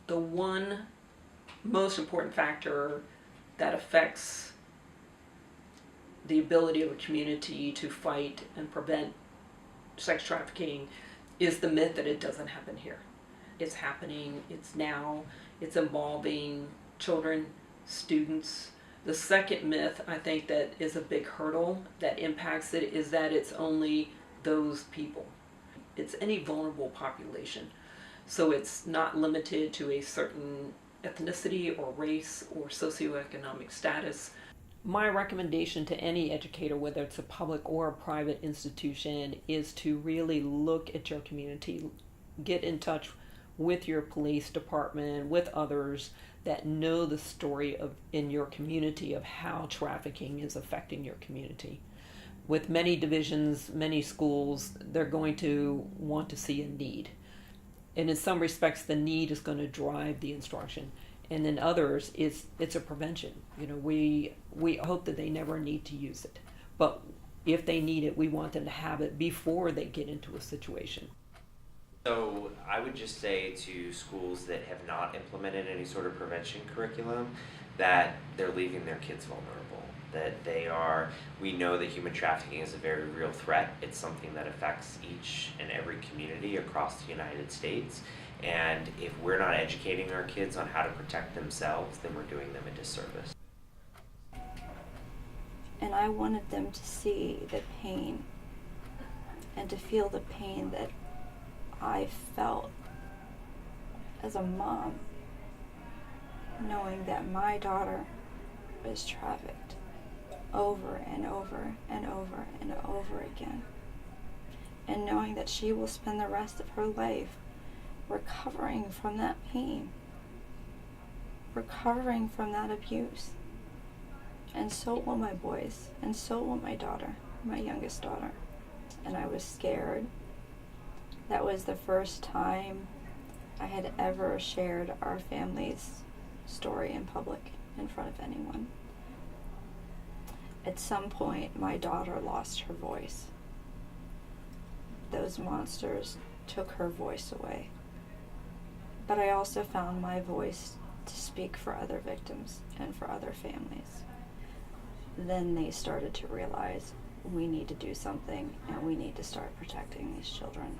The one most important factor that affects the ability of a community to fight and prevent sex trafficking is the myth that it doesn't happen here. It's happening, it's now, it's involving children, students. The second myth, I think, that is a big hurdle that impacts it is that it's only those people. It's any vulnerable population. So it's not limited to a certain ethnicity or race or socioeconomic status. My recommendation to any educator, whether it's a public or a private institution, is to really look at your community, get in touch with your police department, with others that know the story of in your community of how trafficking is affecting your community. With many divisions, many schools, they're going to want to see a need. And in some respects, the need is going to drive the instruction. And in others, it's a prevention. We hope that they never need to use it. But if they need it, we want them to have it before they get into a situation. So I would just say to schools that have not implemented any sort of prevention curriculum that they're leaving their kids vulnerable. We know that human trafficking is a very real threat. It's something that affects each and every community across the United States. And if we're not educating our kids on how to protect themselves, then we're doing them a disservice. And I wanted them to see the pain and to feel the pain that I felt as a mom, knowing that my daughter was trafficked over and over and over and over again, and knowing that she will spend the rest of her life recovering from that pain, recovering from that abuse. And so will my boys, and so will my daughter, my youngest daughter. And I was scared. That was the first time I had ever shared our family's story in public in front of anyone. At some point, my daughter lost her voice. Those monsters took her voice away. But I also found my voice to speak for other victims and for other families. Then they started to realize we need to do something and we need to start protecting these children.